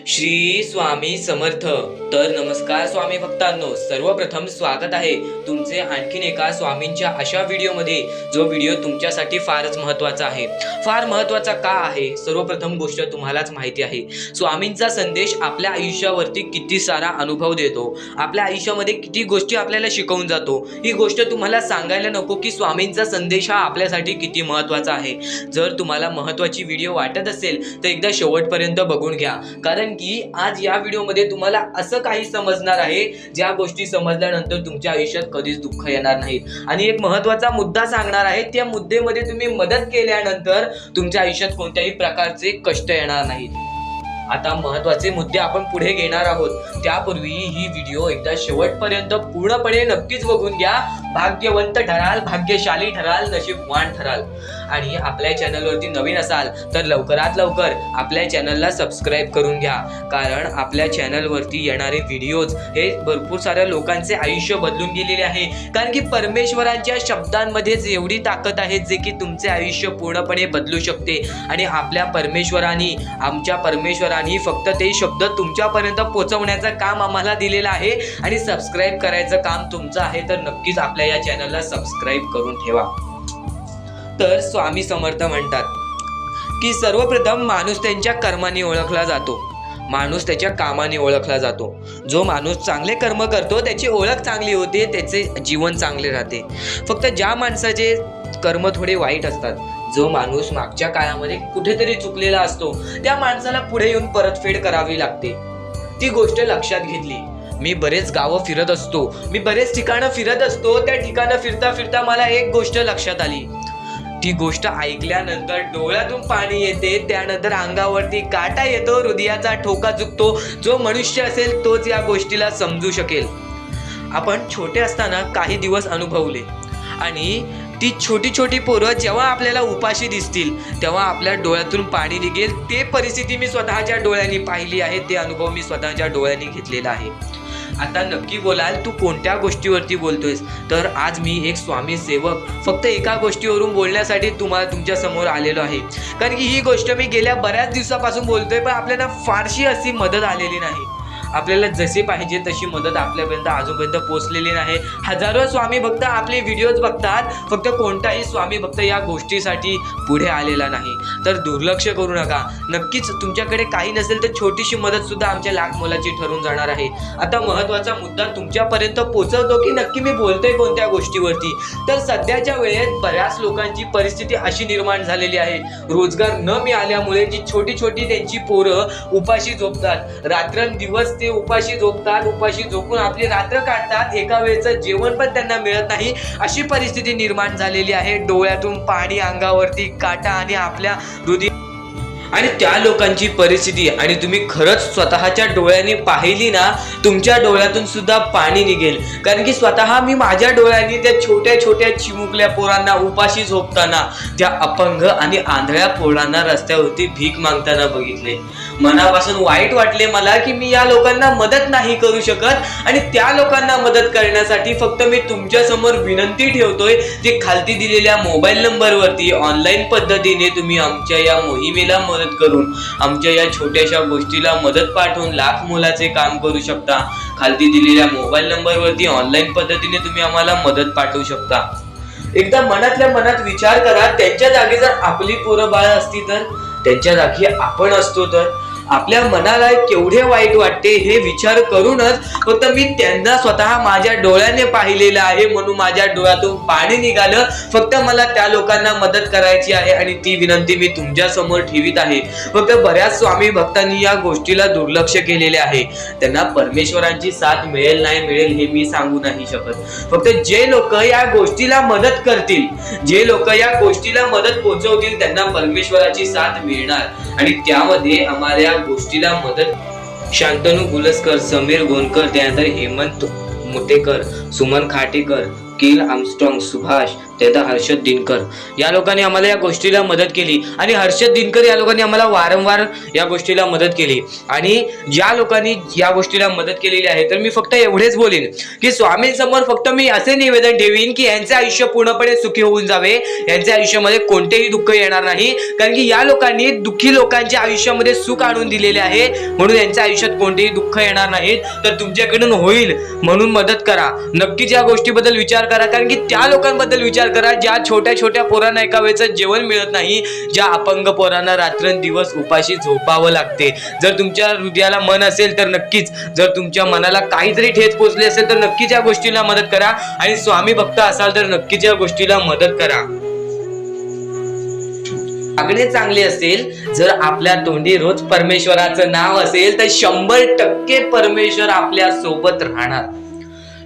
श्री स्वामी समर्थ। तर नमस्कार स्वामी भक्तांनो, सर्वप्रथम स्वागत आहे तुमचे आणखीन एका स्वामींच्या अशा व्हिडिओमध्ये, जो व्हिडिओ तुमच्यासाठी फारच महत्त्वाचा आहे। फार महत्त्वाचा का आहे? सर्वप्रथम गोष्ट तुम्हालाच माहिती आहे, स्वामींचा संदेश आपल्या आयुष्यावरती किती सारा अनुभव देतो, आपल्या आयुष्यामध्ये किती गोष्टी आपल्याला शिकवून जातो। ही गोष्ट तुम्हाला सांगायला नको की स्वामींचा संदेश हा आपल्यासाठी किती महत्त्वाचा आहे। जर तुम्हाला महत्त्वाची व्हिडिओ वाटत असेल तर एकदा शेवटपर्यंत बघून घ्या, कारण की आज या व्हिडिओमध्ये तुम्हाला असं काही समजणार आहे ज्या गोष्टी समजल्यानंतर तुमच्या आयुष्यात कधीच दुःख येणार नाही। आणि एक महत्त्वाचा मुद्दा सांगणार आहे, त्या मुद्द्यामध्ये तुम्ही मदत केल्यानंतर तुमच्या आयुष्यात कोणत्याही प्रकारचे कष्ट येणार नाहीत। आता महत्त्वाचे मुद्दे आपण पुढे घेणार आहोत, त्यापूर्वी ही व्हिडिओ एकदा शेवटपर्यंत पूर्णपणे नक्कीच बघून घ्या। भाग्यवंत ठराल, भाग्यशाली ठराल, नशीबवान ठराल। आणि आपल्या चॅनलवरती नवीन असाल तर लवकरात लवकर आपल्या चॅनलला सबस्क्राईब करून घ्या, कारण आपल्या चॅनलवरती येणारे व्हिडिओज हे भरपूर साऱ्या लोकांचे आयुष्य बदलून गेलेले आहे। कारण की परमेश्वरांच्या शब्दांमध्येच एवढी ताकद आहे जे की तुमचे आयुष्य पूर्णपणे बदलू शकते। आणि आपल्या परमेश्वरांनी, आमच्या परमेश्वरांनी फक्त ते शब्द तुमच्यापर्यंत पोहोचवण्याचं काम आम्हाला दिलेलं आहे। आणि सबस्क्राईब करायचं काम तुमचं आहे, तर नक्कीच आपल्या या चॅनलला सबस्क्राईब करून ठेवा। तर स्वामी समर्थ म्हणतात की सर्वप्रथम माणूस त्यांच्या कर्माने ओळखला जातो, माणूस त्याच्या कामाने ओळखला जातो। जो माणूस चांगले कर्म करतो त्याची ओळख चांगली होते, त्याचे जीवन चांगले राहते। फक्त ज्या माणसाचे कर्म थोडे वाईट असतात, जो माणूस मागच्या काळामध्ये कुठेतरी चुकलेला असतो, त्या माणसाला पुढे येऊन परतफेड करावी लागते। ती गोष्ट लक्षात घेतली। मी बरेच गावं फिरत असतो, मी बरेच ठिकाणं फिरत असतो, त्या ठिकाणं फिरता फिरता मला एक गोष्ट लक्षात आली। ती गोष्ट ऐकल्यानंतर डोळ्यातून पाणी येते, त्यानंतर अंगावरती काटा येतो, हृदयाचा ठोका चुकतो। जो मनुष्य असेल तोच या गोष्टीला समजू शकेल। आपण छोटे असताना काही दिवस अनुभवले, आणि ती छोटी छोटी पोरं जेव्हा आपल्याला उपाशी दिसतील तेव्हा आपल्या डोळ्यातून पाणी निघेल। ते परिस्थिती मी स्वतःच्या डोळ्यांनी पाहिली आहे, ते अनुभव मी स्वतःच्या डोळ्यांनी घेतलेला आहे। आता नक्की बोलाल तू कोणत्या गोष्टीवरती बोलतोयस? तर आज मी एक स्वामी सेवक फक्त एका गोष्टीवरून बोलण्यासाठी तुमच्या समोर आलेलो आहे। कारण की ही गोष्ट मी गेल्या बऱ्याच दिवसापासून बोलतोय, पण आपल्याला फारशी अशी मदत आलेली नाही। आपल्याला जसे पाहिजे तशी मदत आपल्यापर्यंत आजूपर्यंत पोहोचलेली नाही। हजारो स्वामी भक्त आपले व्हिडिओज बघतात, फक्त कोणताही स्वामी भक्त या गोष्टीसाठी पुढे आलेला नाही। तर दुर्लक्ष करू नका। नक्कीच तुमच्याकडे काही नसेल तर छोटीशी मदत सुद्धा आमच्या लाख मोलाची ठरून जाणार आहे। आता महत्त्वाचा मुद्दा तुमच्यापर्यंत पोहोचवतो की नक्की मी बोलतोय कोणत्या गोष्टीवरती। तर सध्याच्या वेळेत बऱ्याच लोकांची परिस्थिती अशी निर्माण झालेली आहे, रोजगार न मिळाल्यामुळे जी छोटी छोटी त्यांची पोरं उपाशी झोपतात, रात्रंदिवस ते उपाशी झोपतात, उपाशी झोपून आपली रात्र काढतात, एका वेळेचं जेवण पण त्यांना मिळत नाही। अशी परिस्थिती निर्माण झालेली आहे। डोळ्यातून पाणी, अंगावरती काटा, आणि आपल्या हृदय आणि त्या लोकांची परिस्थिती आणि तुम्ही खरंच स्वतःच्या डोळ्यांनी पाहिली ना, तुमच्या डोळ्यातून सुद्धा पाणी निघेल। कारण की स्वतः मी माझ्या डोळ्यांनी त्या छोट्या छोट्या चिमुकल्या पोरांना उपाशी झोपताना, त्या अपंग आणि आंधळ्या पोरांना रस्त्यावरती भीक मागताना बघितले। मनापासून वाईट वाटले मला की मी या लोकांना मदत नाही करू शकत, आणि त्या लोकांना मदत करण्यासाठी फक्त मी तुमच्या समोर विनंती ठेवतोय, ते खालती दिलेल्या मोबाईल नंबरवरती ऑनलाईन पद्धतीने तुम्ही आमच्या या मोहिमेला मदत करून, आमच्या या छोट्याशा गोष्टीला मदत पाठवून लाख मोलाचे काम करू शकता। खालती दिलेल्या मोबाईल नंबरवरती ऑनलाईन पद्धतीने तुम्ही आम्हाला मदत पाठवू शकता। एकदा मनातल्या मनात विचार करा, त्यांच्या जागी जर आपली पोरं बाळ असती तर, त्यांच्या जागी आपण असतो तर आपल्या मनाला केवढे वाईट वाटते हे विचार करूनच फक्त मी त्यांना स्वतः माझ्या डोळ्याने पाहिलेलं आहे, म्हणून माझ्या डोळ्यातून पाणी निघालं। फक्त मला त्या लोकांना मदत करायची आहे, आणि ती विनंती मी तुमच्या समोर ठेवीत आहे। फक्त बऱ्याच स्वामी भक्तांनी या गोष्टीला दुर्लक्ष केलेले आहे। त्यांना परमेश्वरांची साथ मिळेल नाही मिळेल हे मी सांगू नाही शकत। फक्त जे लोक या गोष्टीला मदत करतील, जे लोक या गोष्टीला मदत पोहोचवतील, त्यांना परमेश्वराची साथ मिळणार। आणि त्यामध्ये आम्हाला गोष्टीला मदत शांतनु गुलस्कर, समीर गोनकर, त्यानंतर हेमंत मुतेकर, सुमन खाटेकर, निखिल आर्मस्ट्रॉंग, सुभाष, त्यानंतर हर्षद दिनकर या लोकांनी आम्हाला या गोष्टीला मदत केली आणि हर्षद दिनकर या लोकांनी आम्हाला वारंवार या गोष्टीला मदत केली. आणि ज्या लोकांनी या गोष्टीला मदत केलेली आहे तर मी फक्त एवढेच बोलेन की स्वामींसमोर फक्त मी असे निवेदन ठेवीन की यांचे आयुष्य पूर्णपणे सुखी होऊन जावे, यांच्या आयुष्यामध्ये कोणतेही दुःख येणार नाही. कारण की या लोकांनी दुःखी लोकांच्या आयुष्यामध्ये सुख आणून दिलेले आहे, म्हणून यांच्या आयुष्यात कोणतेही दुःख येणार नाहीत. तर तुमच्याकडून होईल म्हणून मदत करा, नक्कीच या गोष्टीबद्दल विचार करा. कारण की त्या लोकांबद्दल विचार करा ज्या छोट्या छोट्या पोरांना एका वेळेचं जेवण मिळत नाही, ज्या अपंग पोरांना रात्रंदिवस उपाशी झोपावं लागते. जर तुमच्या हृदयाला मन असेल तर नक्कीच, जर तुमच्या मनाला काहीतरी ठेच पोचली असेल तर नक्कीच या गोष्टीला मदत करा. आणि स्वामी भक्त असाल तर नक्कीच या गोष्टीला मदत करा. मागणे चांगले असेल, जर आपल्या तोंडी रोज परमेश्वराचं नाव असेल तर 100% परमेश्वर आपल्या सोबत राहणार,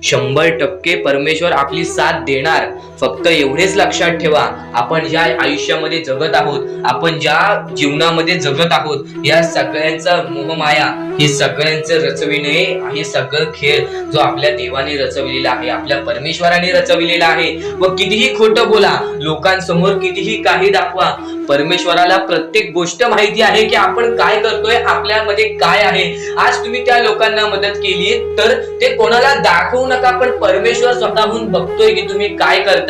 100% परमेश्वर आपली साथ देणार. फक्त एवढेच लक्षात ठेवा, आपण ज्या आयुष्यामध्ये जगत आहोत, आपण ज्या जीवनामध्ये जगत आहोत, या सगळ्यांचा मोहमाया, हे सगळ्यांचं रचविणे, हे सगळं खेळ जो आपल्या देवाने रचविलेला आहे, आपल्या परमेश्वराने रचविलेला आहे. व कितीही खोटं बोला, लोकांसमोर कितीही काही दाखवा, परमेश्वराला प्रत्येक गोष्ट माहिती आहे की आपण काय करतोय, आपल्यामध्ये काय आहे. आज तुम्ही त्या लोकांना मदत केली तर ते कोणाला दाखवू नका, पण परमेश्वर स्वतःहून बघतोय की तुम्ही काय करताय.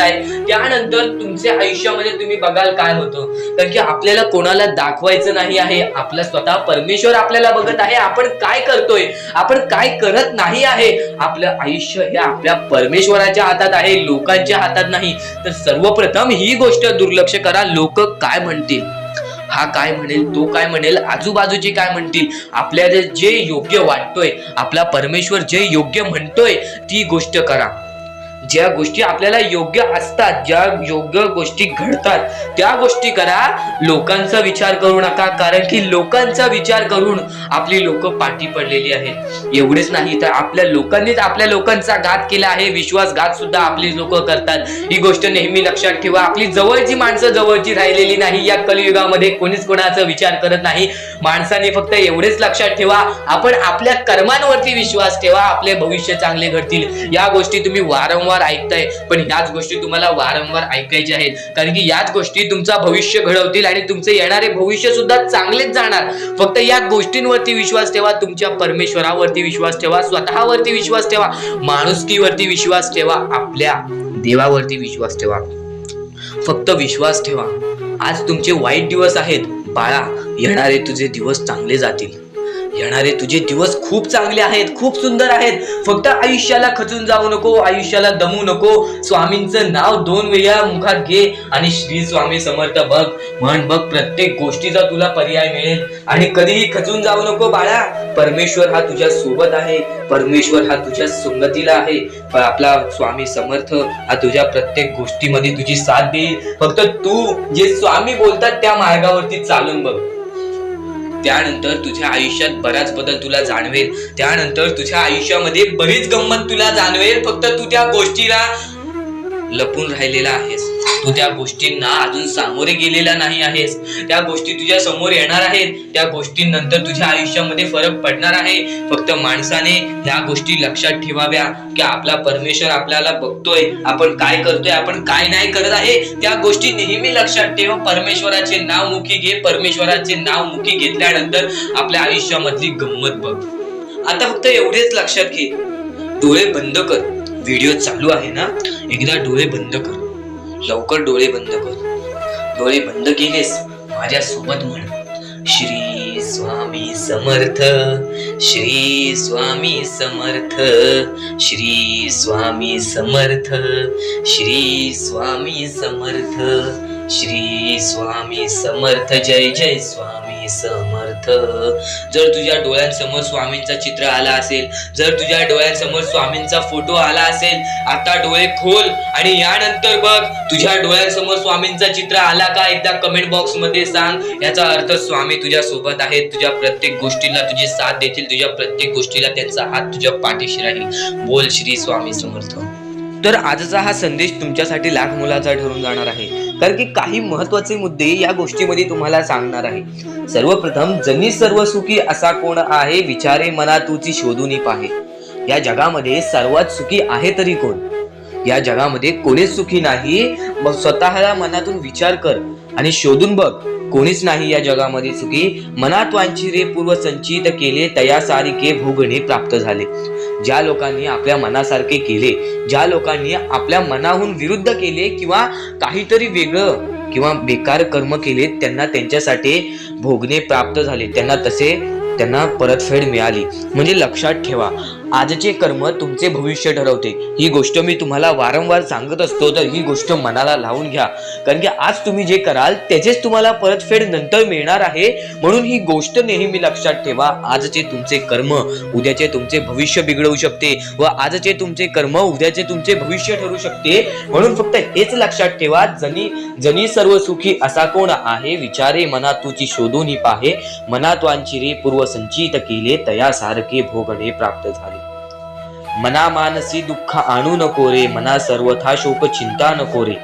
त्यानंतर तुमच्या आयुष्यामध्ये तुम्ही बघाल काय होतं. कारण की आपल्याला कोणाला दाखवायचं नाही आहे, आपला स्वतः परमेश्वर आपल्याला बघत आहे, आपण काय करतोय, आपण काय करत नाही आहे. आपलं आयुष्य हे आपल्या परमेश्वराच्या हातात आहे, लोकांच्या हातात नाही. तर सर्वप्रथम ही गोष्ट दुर्लक्ष करा. लोक काय म्हणतील, हा काय म्हणेल, तो काय म्हणेल, आजूबाजूचे काय म्हणतील, आपल्याला जे योग्य वाटतोय, आपला परमेश्वर जे योग्य म्हणतोय ती गोष्ट करा. ज्या गोष्टी आपल्याला योग्य असतात, ज्या योग्य गोष्टी घडतात त्या गोष्टी करा. लोकांचा विचार करू नका, कारण की लोकांचा विचार करून आपली लोक पाठी पडलेली आहेत. एवढेच नाही तर आपल्या लोकांनीच आपल्या लोकांचा घात केला आहे, विश्वासघात सुद्धा आपली लोक करतात. ही गोष्ट नेहमी लक्षात ठेवा. आपली जवळची माणसं जवळची राहिलेली नाही. या कलियुगामध्ये कोणीच कोणाचा विचार करत नाही. माणसाने फक्त एवढेच लक्षात ठेवा, आपण आपल्या कर्मांवरती विश्वास ठेवा, आपले भविष्य चांगले घडतील. या गोष्टी तुम्ही वारंवार ऐकताय, पण याच गोष्टी तुम्हाला वारंवार ऐकायच्या आहेत. कारण की याच गोष्टी तुमचा भविष्य घडवतील आणि तुमचे येणारे भविष्य सुद्धा चांगलेच जाणार. फक्त या गोष्टींवरती विश्वास ठेवा, तुमच्या परमेश्वरावरती विश्वास ठेवा, स्वतःवरती विश्वास ठेवा, माणुसकीवरती विश्वास ठेवा, आपल्या देवावरती विश्वास ठेवा. फक्त विश्वास ठेवा. आज तुमचे वाईट दिवस आहेत बाळा, येणारे तुझे दिवस चांगले जातील. येणारे तुझे दिवस खूप चांगले आहेत, खूप सुंदर आहेत. फक्त आयुष्याला खचून जाऊ नको, आयुष्याला दमू नको. स्वामींचं नाव 2 वेळा मुखात घे आणि श्री स्वामी समर्थ बघ, म्हण बघ, प्रत्येक गोष्टीचा तुला पर्याय मिळेल. आणि कधीही खचून जाऊ नको बाळा, परमेश्वर हा तुझ्या सोबत आहे, परमेश्वर हा तुझ्या संगतीला आहे. आपला स्वामी समर्थ हा तुझ्या प्रत्येक गोष्टीमध्ये तुझी साथ देईल. फक्त तू जे स्वामी बोलतात त्या मार्गावरती चालून बघ. त्यानंतर तुझ्या आयुष्यात बराच बदल तुला जाणवेल. त्यानंतर तुझ्या आयुष्यामध्ये बरीच गंमत तुला जाणवेल. फक्त तू त्या गोष्टीला लपून राहिलेला आहेस, तू त्या गोष्टींना अजून सामोरे गेलेला नाही आहेस. त्या गोष्टी तुझ्या समोर येणार आहेत, त्या गोष्टींनंतर तुझ्या आयुष्यामध्ये फरक पडणार आहे. फक्त माणसाने ह्या गोष्टी लक्षात ठेवाव्या की आपला परमेश्वर आपल्याला बघतोय, आपण काय करतोय, आपण काय नाही करत आहे. त्या गोष्टी नेहमी लक्षात ठेव. परमेश्वराचे नाव मुखी घे. परमेश्वराचे नाव मुखी घेतल्यानंतर आपल्या आयुष्यामधली गंमत बघ. आता फक्त एवढेच लक्षात घे, डोळे बंद कर. व्हिडिओ चालू आहे ना, एकदा डोळे बंद कर, लवकर डोळे बंद कर. डोळे बंद केलेस, माझ्या सोबत म्हण, श्री स्वामी समर्थ, श्री स्वामी समर्थ, श्री स्वामी समर्थ, श्री स्वामी समर्थ, श्री स्वामी समर्थ, जय जय स्वामी समर्थ. जर तुझ्या डोळ्यांसमोर स्वामींचा चित्र आला असेल, जर तुझ्या डोळ्यांसमोर स्वामींचा फोटो आला असेल, आता डोळे खोल आणि यानंतर बघ तुझ्या डोळ्यांसमोर स्वामींचा चित्र आला का, एकदा कमेंट बॉक्स मध्ये सांग. याचा अर्थ स्वामी तुझ्या सोबत आहेत, तुझ्या प्रत्येक गोष्टीला तुझी साथ देतील, तुझ्या प्रत्येक गोष्टीला त्यांचा हात तुझ्या पाठीशी राहील. बोल श्री स्वामी समर्थ. तर आजचा हा संदेश तुमच्यासाठी लाख मोलाचा ठरून जाणार आहे, कारण की काही महत्वाचे मुद्दे या गोष्टीमध्ये तुम्हाला सांगणार आहे. सर्वप्रथम, जनी सर्व सुखी असा कोण आहे, विचारे मना तुची शोधून पाहे. या जगामध्ये सर्वात सुखी आहे तरी कोण? या जगामध्ये कोणीच सुखी नाही. मग स्वतःला मनातून विचार कर आणि शोधून बघ, कोणीच नाही या जगामध्ये सुखी. मनात वांछिरे पूर्व संचित केले, तया सारिके भोगणे प्राप्त झाले. ज्या लोकांनी आपल्या मनासारखे केले, ज्या लोकांनी आपल्या मनाहून विरुद्ध केले किंवा काहीतरी वेगळं किंवा बेकार कर्म केले, त्यांना त्यांच्यासाठी भोगणे प्राप्त झाले. त्यांना परतफेड मिळाली. म्हणजे लक्षात ठेवा, आजचे कर्म तुमचे भविष्य ठरवते. ही गोष्ट मी तुम्हाला वारंवार सांगत असतो, तर ही गोष्ट मनाला लावून घ्या. कारण की आज तुम्ही जे कराल त्याचेच तुम्हाला परतफेड नंतर मिळणार आहे. म्हणून ही गोष्ट नेहमी लक्षात ठेवा. आजचे तुमचे कर्म उद्याचे तुमचे भविष्य बिघडवू शकते व आजचे तुमचे कर्म उद्याचे तुमचे भविष्य ठरू शकते. म्हणून फक्त हेच लक्षात ठेवा, जनी सर्व सुखी असा कोण आहे, विचारे मनात तुची शोधून पाहे. मनात वांछिरे पूर्व संचित केले, तया सारखे भोगणे प्राप्त झाले. मना मानसी दुःख आणू नको रे, मना सर्वथा शोक चिंता नको रे.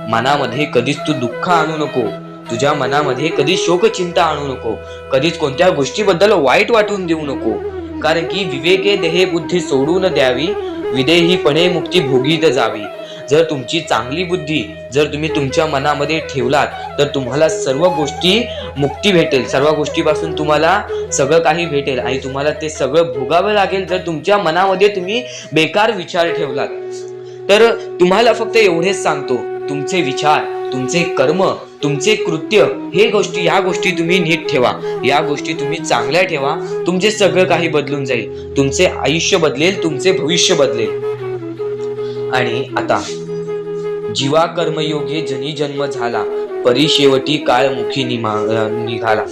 मनामध्ये कधीच तू दुःख आणू नको. तुझ्या मनामध्ये कधीच शोक चिंता आणू नको. कधीच कोणत्या गोष्टीबद्दल वाईट वाटून देऊ नको. कारण की विवेके देहे बुद्धी सोडून द्यावी, विदेहीपणे मुक्ती भोगीत जावी. जर तुमची चांगली बुद्धी जर तुम्ही तुमच्या मनामध्ये ठेवलात, तर तुम्हाला सर्व गोष्टी मुक्ती भेटेल. सर्व गोष्टीपासून तुम्हाला सगळं काही भेटेल आणि तुम्हाला ते सगळं भोगावं लागेल. जर तुमच्या मनामध्ये तुम्ही बेकार विचार ठेवलात, तर तुम्हाला फक्त एवढेच सांगतो, तुमचे विचार, तुमचे कर्म, तुमचे कृत्य, या गोष्टी तुम्ही नीट ठेवा. या गोष्टी तुम्ही चांगल्या ठेवा. तुमचे सगळं काही बदलून जाईल. तुमचे आयुष्य बदलेल, तुमचे भविष्य बदलेल. आणि आता जीवा कर्मयोगे जनी जन्म झाला, परी शेवटी काळ मुखी निघाला.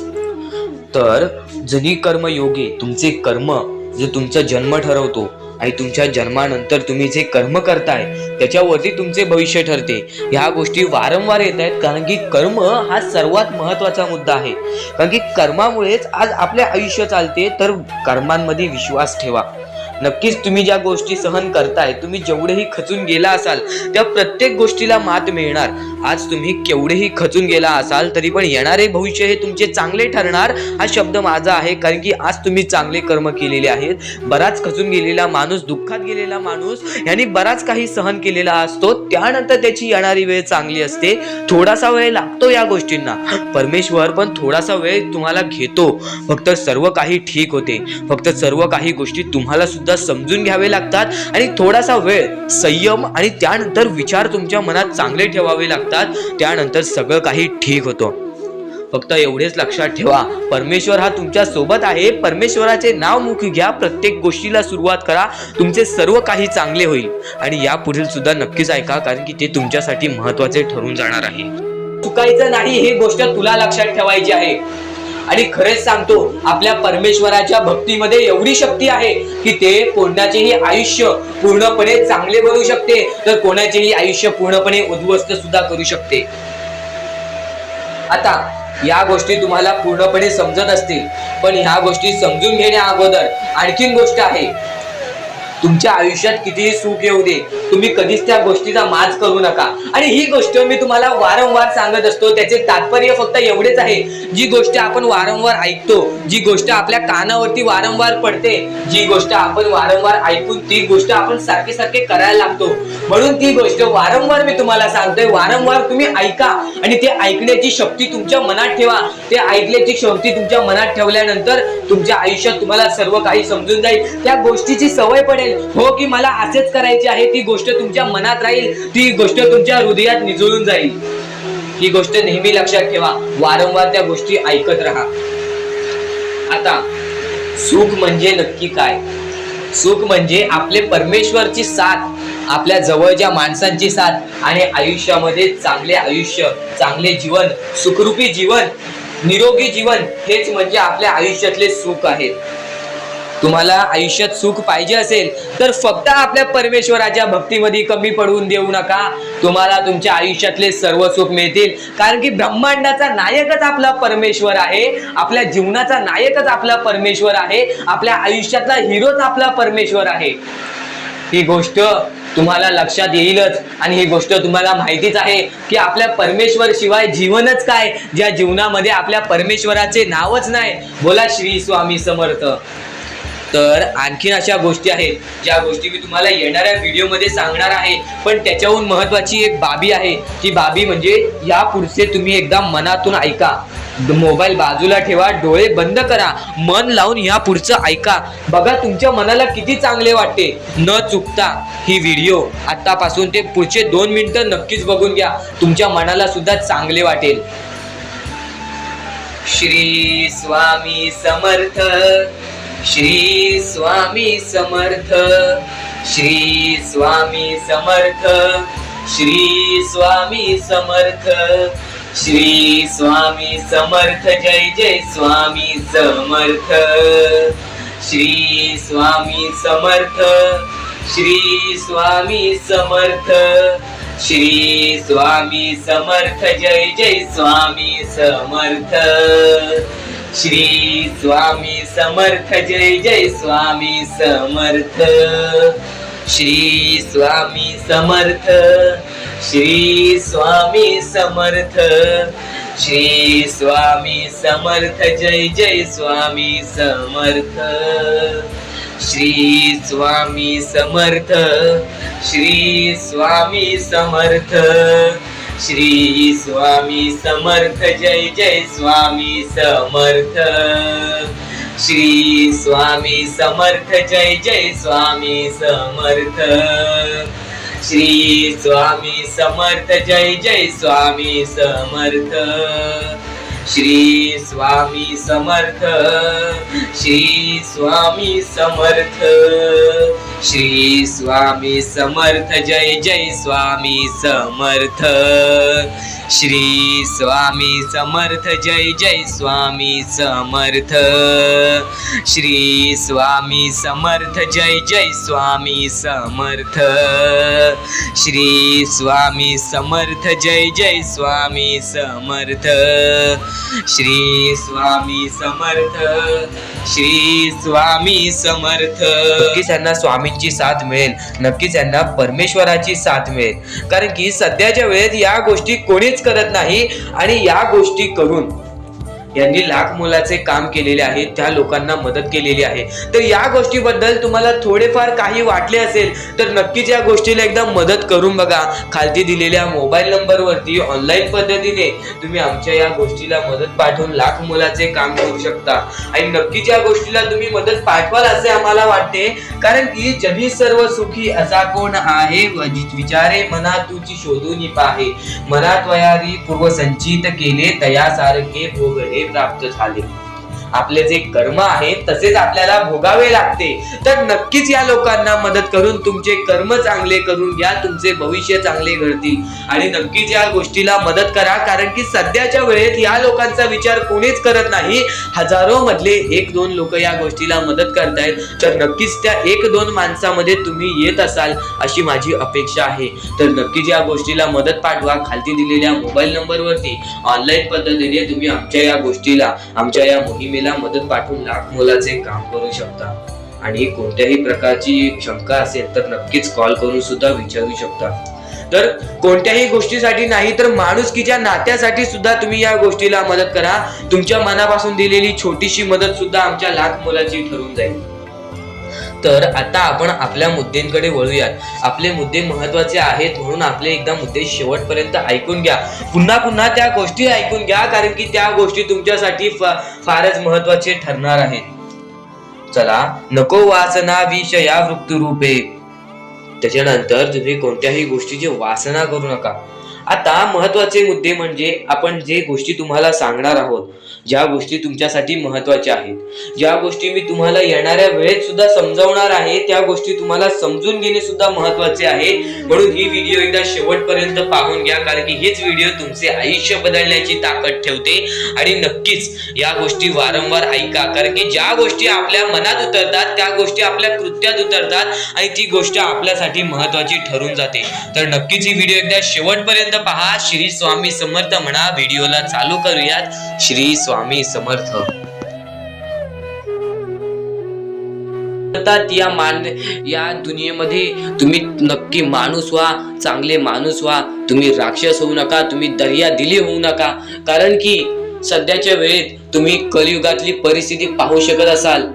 तर जनी कर्मयोगे, तुमचे कर्म जे तुमचा जन्म ठरवतो आणि तुमच्या जन्मानंतर तुम्ही जे कर्म करताय त्याच्यावरती तुमचे भविष्य ठरते. ह्या गोष्टी वारंवार येत आहेत, कारण की कर्म हा सर्वात महत्वाचा मुद्दा आहे. कारण की कर्मामुळेच आज आपले आयुष्य चालते. तर कर्मांमध्ये विश्वास ठेवा. नक्कीच तुम्ही ज्या गोष्टी सहन करताय, तुम्ही जेवढेही खचून गेला असाल, त्या प्रत्येक गोष्टीला मात मिळणार. आज तुम्ही केवढेही खचून गेला असाल तरी पण येणारे भविष्य हे तुमचे चांगले ठरणार, हा शब्द माझा आहे. कारण की आज तुम्ही चांगले कर्म केलेले आहेत. बराच खचून गेलेला माणूस, दुःखात गेलेला माणूस यांनी बराच काही सहन केलेला असतो, त्यानंतर त्याची येणारी वेळ चांगली असते. थोडासा वेळ लागतो या गोष्टींना, परमेश्वर पण थोडासा वेळ तुम्हाला घेतो. फक्त सर्व काही ठीक होते. फक्त सर्व काही गोष्टी तुम्हाला सुद्धा समजून घ्यावे लागतात आणि थोडासा वेळ, संयम आणि त्यानंतर विचार तुमच्या मनात चांगले ठेवावे लागतात. त्यानंतर सगळं काही ठीक होतं. फक्त एवढेच लक्षात ठेवा, परमेश्वर हा तुमच्या सोबत आहे. परमेश्वराचे नाव मुखी घ्या. प्रत्येक गोष्टीला सुरुवात करा. तुमचे सर्व काही चांगले होईल. आणि या पुढील सुद्धा नक्कीच ऐका, कारण की ते तुमच्यासाठी महत्वाचे ठरून जाणार आहे. चुकायचं नाही, ही गोष्ट तुला लक्षात ठेवायची आहे. आणि खरेच सांगतो, आपल्या परमेश्वराच्या भक्तीमध्ये एवढी शक्ती आहे की ते कोणाचेही आयुष्य पूर्णपणे चांगले बनवू शकते, तर कोणाचेही आयुष्य पूर्णपणे उद्ध्वस्त सुद्धा करू शकते. आता या गोष्टी तुम्हाला पूर्णपणे समजत असतील, पण ह्या गोष्टी समजून घेण्या अगोदर आणखीन गोष्ट आहे. तुमच्या आयुष्यात कितीही सुख येऊ दे, तुम्ही कधीच त्या गोष्टीचा माज करू नका. आणि ही गोष्ट मी तुम्हाला वारंवार सांगत असतो. त्याचे तात्पर्य फक्त एवढेच आहे, जी गोष्ट आपण वारंवार ऐकतो, जी गोष्ट आपल्या कानावरती वारंवार पडते, जी गोष्ट आपण वारंवार ऐकून ती गोष्ट आपण सारखे सारखे करायला लागतो. म्हणून ती गोष्ट वारंवार मी तुम्हाला सांगतोय, वारंवार तुम्ही ऐका आणि ते ऐकण्याची शक्ती तुमच्या मनात ठेवा. ते ऐकण्याची शक्ती तुमच्या मनात ठेवल्यानंतर तुमच्या आयुष्यात तुम्हाला सर्व काही समजून जाईल. त्या गोष्टीची सवय पडेल. हो की मला असेच करायचे आहे, ती गोष्ट तुमच्या मनात राहील. ती गोष्ट तुमच्या हृदयात निजळून जाईल. ही गोष्ट नेहमी लक्षात ठेवा. वारंवार त्या गोष्टी ऐकत राहा. आता सुख म्हणजे नक्की काय? सुख म्हणजे आपले परमेश्वरची साथ, आपल्या जवळच्या माणसांची साथ आणि आयुष्यामध्ये चांगले आयुष्य, चांगले जीवन, सुखरूपी जीवन, निरोगी जीवन, हेच म्हणजे आपल्या आयुष्यातले सुख आहे. तुम्हाला आयुष्यात सुख पाहिजे असेल तर फक्त आपल्या परमेश्वराच्या भक्तीमध्ये कमी पडून देऊ नका. तुम्हाला तुमच्या आयुष्यातले सर्व सुख मिळतील. कारण की ब्रह्मांडाचा नायकच आपला परमेश्वर आहे. आपल्या जीवनाचा नायकच आपला परमेश्वर आहे. आपल्या आयुष्यातला हिरोच आपला परमेश्वर आहे. ही गोष्ट तुम्हाला लक्षात येईलच. आणि ही गोष्ट तुम्हाला माहितीच आहे की आपल्या परमेश्वर शिवाय जीवनच काय, ज्या जीवनामध्ये आपल्या परमेश्वराचे नावच नाही. बोला श्री स्वामी समर्थ. तर आणखीन अशा गोष्टी आहेत ज्या गोष्टी मी तुम्हाला येणाऱ्या व्हिडिओमध्ये सांगणार आहे, पण त्याच्याहून महत्वाची एक बाबी आहे. ती बाबी म्हणजे या पुढचे तुम्ही एकदा मनातून ऐका. मोबाईल बाजूला ठेवा, डोळे बंद करा, मन लावून या पुढचं ऐका. बघा तुमच्या मनाला किती चांगले वाटते. न चुकता ही व्हिडिओ आतापासून ते पुढचे 2 मिनिटं नक्कीच बघून घ्या. तुमच्या मनाला सुद्धा चांगले वाटेल. श्री स्वामी समर्थ, श्री स्वामी समर्थ, श्री स्वामी समर्थ, श्री स्वामी समर्थ, श्री स्वामी समर्थ, जय जय स्वामी समर्थ, श्री स्वामी समर्थ, श्री स्वामी समर्थ, श्री स्वामी समर्थ, जय जय स्वामी समर्थ, श्री स्वामी समर्थ, जय जय स्वामी समर्थ, श्री स्वामी समर्थ, श्री स्वामी समर्थ, श्री स्वामी समर्थ, जय जय स्वामी समर्थ, श्री स्वामी समर्थ, श्री स्वामी समर्थ, श्री स्वामी समर्थ, जय जय स्वामी समर्थ, श्री स्वामी समर्थ, जय जय स्वामी समर्थ, श्री स्वामी समर्थ, जय जय स्वामी समर्थ, श्री स्वामी समर्थ, श्री स्वामी समर्थ, श्री स्वामी समर्थ, जय जय स्वामी समर्थ, श्री स्वामी समर्थ, जय जय स्वामी समर्थ, श्री स्वामी समर्थ, जय जय स्वामी समर्थ, श्री स्वामी समर्थ, जय जय स्वामी समर्थ, श्री स्वामी समर्थ, श्री स्वामी समर्थ. नक्कीच यांना स्वामींची साथ मिळेल, नक्कीच यांना परमेश्वराची साथ मिळेल. कारण की सध्याच्या वेळेत या गोष्टी कोणीच करत नाही आणि या गोष्टी करून यांनी लाख मोलाचे काम केलेले आहे, त्या लोकांना मदत केलेली आहे. तर या गोष्टीबद्दल तुम्हाला थोडेफार काही वाटले असेल तर नक्कीच या गोष्टीला एकदा मदत करून बघा. खालती दिलेल्या मोबाईल नंबरवरती ऑनलाईन पद्धतीने तुम्ही आमच्या या गोष्टीला मदत पाठवून लाख मोलाचे काम करू शकता. आणि नक्कीच या गोष्टीला तुम्ही मदत पाठवाल असे आम्हाला वाटते. कारण की जगी सर्व सुखी असा कोण आहे, विचारे मना तुझी शोधून पाहे, मनात वयारी पूर्व संचित केले, तयासारखे भोगले प्राप्त झाले. आपले जे कर्म आहे तसेच आपल्याला भोगावे लागते. तर नक्कीच या लोकांना मदत करून तुमचे कर्म चांगले करून घ्या, तुमचे भविष्य चांगले घडतील. आणि नक्कीच या गोष्टीला मदत करा. कारण की सध्याच्या वेळेत या लोकांचा विचार कोणीच करत नाही. हजारो मधले 1-2 लोक या गोष्टीला मदत करतायत. तर नक्कीच त्या 1-2 माणसामध्ये तुम्ही येत असाल अशी माझी अपेक्षा आहे. तर नक्कीच या गोष्टीला मदत पाठवा. खालती दिलेल्या मोबाईल नंबरवरती ऑनलाईन पद्धतीने तुम्ही आमच्या या गोष्टीला, आमच्या या मोहिमेला मदत पाठवून लाख मोलाचे काम करू शकता. आणि कोणत्याही प्रकारची शंका असेल तर नक्कीच कॉल करून सुद्धा विचारू शकता. तर कोणत्याही गोष्टीसाठी नाही तर माणुसकीच्या नात्यासाठी सुद्धा तुम्ही या गोष्टीला मदत करा. तुमच्या मनापासून दिलेली छोटीशी मदत सुद्धा आमच्या लाख मोलाची ठरून जाईल. तर आता आपण आपल्या मुद्द्यांकडे वळूयात. आपले मुद्दे महत्वाचे आहेत म्हणून आपले एकदा मुद्दे शेवटपर्यंत ऐकून घ्या. पुन्हा पुन्हा त्या गोष्टी ऐकून घ्या, कारण की त्या गोष्टी तुमच्यासाठी फारच महत्वाचे ठरणार आहेत. चला, नको वासना विषया वृत्तरूपे. त्याच्यानंतर तुम्ही कोणत्याही गोष्टीची वासना करू नका. आता महत्वाचे मुद्दे म्हणजे आपण जे गोष्टी तुम्हाला सांगणार आहोत, ज्या गोष्टी तुमच्यासाठी महत्वाच्या आहेत, ज्या गोष्टी मी तुम्हाला येणाऱ्या वेळेत सुद्धा समजावणार आहे, त्या गोष्टी तुम्हाला समजून घेणे सुद्धा महत्वाचे आहे. म्हणून ही व्हिडिओ एकदा शेवटपर्यंत पाहून घ्या, कारण की हेच व्हिडिओ तुमचे आयुष्य बदलण्याची ताकद ठेवते. आणि नक्कीच या गोष्टी वारंवार ऐका, कारण की ज्या गोष्टी आपल्या मनात उतरतात त्या गोष्टी आपल्या कृत्यात उतरतात आणि ती गोष्ट आपल्यासाठी महत्वाची ठरून जाते. तर नक्कीच ही व्हिडिओ एकदा शेवटपर्यंत पहा. श्री स्वामी समर्थ म्हणा. व्हिडिओला चालू करूयात. श्री स्वामी समर्थ. या दुनियेमध्ये तुम्ही नक्की माणूस व्हा, चांगले माणूस व्हा. तुम्ही राक्षस होऊ नका, तुम्ही दर्या दिली होऊ नका. कारण की सध्याच्या वेळेत तुम्ही कलियुगातली परिस्थिती पाहू शकत असाल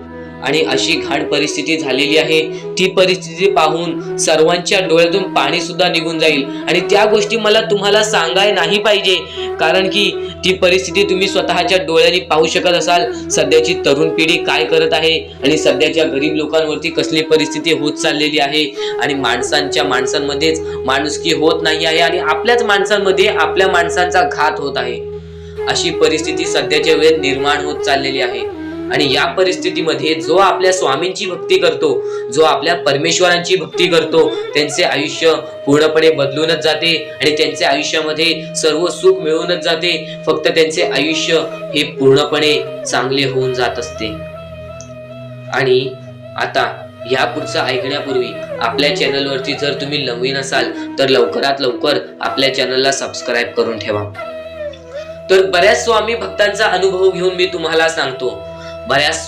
आणि अशी घाण परिस्थिती झालेली आहे, ती परिस्थिती पाहून सर्वांच्या डोळ्यातून पाणी सुद्धा निघून जाईल आणि त्या गोष्टी मला तुम्हाला सांगाय नाही पाहिजे, कारण की ती परिस्थिती तुम्ही स्वतःच्या डोळ्यांनी पाहू शकत असाल. सध्याची तरुण पिढी काय करत आहे आणि सध्याच्या गरीब लोकांवरती कसली परिस्थिती होत चाललेली आहे आणि माणसांमध्येच माणुसकी होत नाही आहे आणि आपल्याच माणसांमध्ये आपल्या माणसांचा घात होत आहे. अशी परिस्थिती सध्याच्या वेळेत निर्माण होत चाललेली आहे आणि या परिस्थितीमध्ये जो आपल्या स्वामींची भक्ती करतो, जो आपल्या परमेश्वरांची भक्ती करतो, त्यांचे आयुष्य पूर्णपणे बदलूनच जाते आणि त्यांच्या आयुष्यामध्ये सर्व सुख मिळूनच जाते. फक्त त्यांचे आयुष्य हे पूर्णपणे चांगले होऊन जात असते. आणि आता या पुढचं ऐकण्यापूर्वी आपल्या चॅनलवरती जर तुम्ही नवीन असाल तर लवकरात लवकर आपल्या चॅनलला सबस्क्राईब करून ठेवा. तर बऱ्याच स्वामी भक्तांचा अनुभव घेऊन मी तुम्हाला सांगतो, बरेच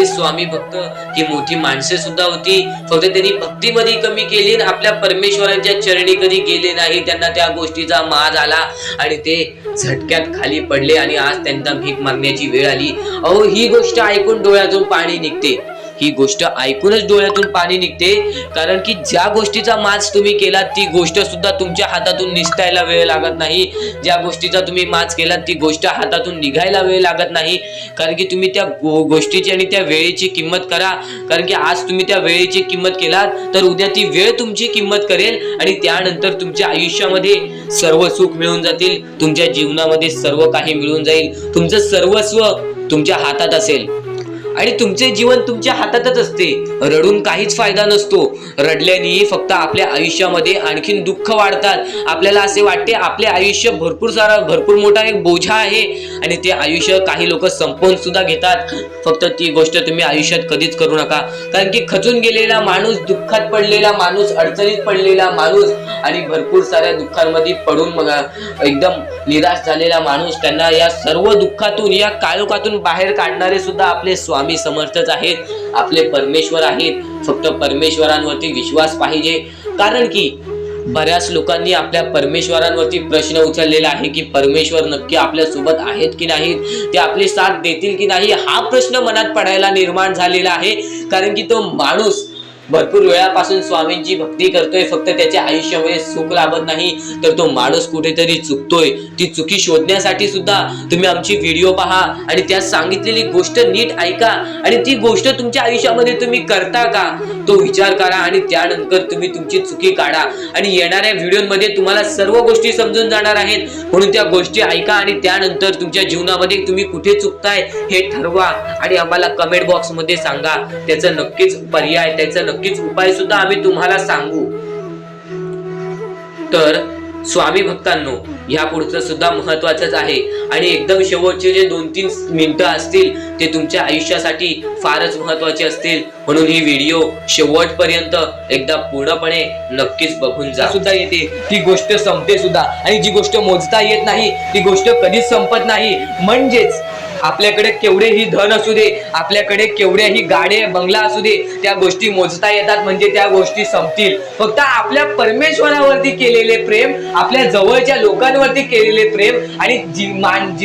स्वामी भक्त ही मोठी माणसे सुद्धा होती, फक्त त्यांनी भक्तीमध्ये कमी केली आणि आपल्या परमेश्वरांच्या चरणी कधी गेले नाही. त्यांना त्या गोष्टीचा माज आला आणि ते झटक्यात खाली पडले आणि आज त्यांना भीक मागण्याची वेळ आली. अहो, ही गोष्ट ऐकून डोळ्यातून पाणी निघते, ही गोष्ट ऐकूनच डोळ्यातून पाणी निघते, कारण की ज्या गोष्टीचा माज तुम्ही केला ती गोष्ट सुद्धा तुमच्या हातातून निसटायला वेळ लागत नाही. ज्या गोष्टीचा तुम्ही माज केला ती गोष्ट हातातून निघायला वेळ लागत नाही, कारण की तुम्ही त्या गोष्टीची आणि त्या वेळेची किंमत करा. कारण की आज तुम्ही त्या वेळेची किंमत केलात तर उद्या ती वेळ तुमची किंमत करेल आणि त्यानंतर तुमच्या आयुष्यामध्ये सर्व सुख मिळून जातील, तुमच्या जीवनामध्ये सर्व काही मिळून जाईल, तुमचं सर्वस्व तुमच्या हातात असेल आणि तुमचे जीवन तुमच्या हातातच असते. रडून काहीच फायदा नसतो, रडल्याने फक्त आपल्या आयुष्यामध्ये आणखीन दुःख वाढतात. आपल्याला असे वाटते आपले आयुष्य भरपूर मोठा एक बोझा आहे आणि ते आयुष्य काही लोक संपवून सुद्धा घेतात. फक्त ती गोष्ट तुम्ही आयुष्यात कधीच करू नका, कारण की खचून गेलेला माणूस, दुःखात पडलेला माणूस, अडचणीत पडलेला माणूस आणि भरपूर साऱ्या दुःखांमध्ये पडून एकदम निराश झालेला माणूस, त्यांना या सर्व दुःखातून, या काळोखातून बाहेर काढणारे सुद्धा आपले स्वामी समर्थच आहेत, आपले परमेश्वर आहेत. फक्त परमेश्वरांवरती विश्वास पाहिजे, कारण की बऱ्याच लोकांनी आपल्या परमेश्वरांवरती प्रश्न उचललेला आहे की परमेश्वर नक्की आपल्या सोबत आहेत की नाहीत, ते आपली साथ देतील की नाही, हा प्रश्न मनात पडायला निर्माण झालेला आहे. कारण की तो माणूस भरपूर वेळापासून स्वामींची भक्ती करतोय, फक्त त्याच्या आयुष्यामध्ये सुख लाभत नाही, तर तो माणूस कुठेतरी चुकतोय. ती चुकी शोधण्यासाठी सुद्धा तुम्ही आमची व्हिडिओ पहा आणि त्यात सांगितलेली गोष्ट नीट ऐका आणि ती गोष्ट तुमच्या आयुष्यामध्ये तुम्ही करता का तो विचार करा आणि त्यानंतर तुम्ही तुमची चुकी काढा. आणि येणाऱ्या व्हिडिओमध्ये तुम्हाला सर्व गोष्टी समजून जाणार आहेत, म्हणून त्या गोष्टी ऐका आणि त्यानंतर तुमच्या जीवनामध्ये तुम्ही कुठे चुकताय हे ठरवा आणि आम्हाला कमेंट बॉक्स मध्ये सांगा. त्याचं नक्कीच पर्याय, त्याचं नक्कीच उपाय सुद्धा आम्ही तुम्हाला सांगू. तर स्वामी भक्तांनो, या पुढचं सुद्धा महत्वाचंच आहे आणि एकदम शेवटचे जे 2-3 मिनिटं असतील ते तुमच्या आयुष्यासाठी फारच महत्वाचे असतील, म्हणून ही व्हिडिओ शेवटपर्यंत एकदा पूर्णपणे नक्कीच बघून जा. सुद्धा येते ती गोष्ट संपते सुद्धा आणि जी गोष्ट मोजता येत नाही ती गोष्ट कधीच संपत नाही. म्हणजेच आपल्याकडे केवढेही धन असू दे, आपल्याकडे केवढेही गाडे बंगला असू दे, त्या गोष्टी मोजता येतात म्हणजे त्या गोष्टी संपतील. फक्त आपल्या परमेश्वरावरती केलेले प्रेम, आपल्या जवळच्या लोकांवरती केलेले प्रेम आणि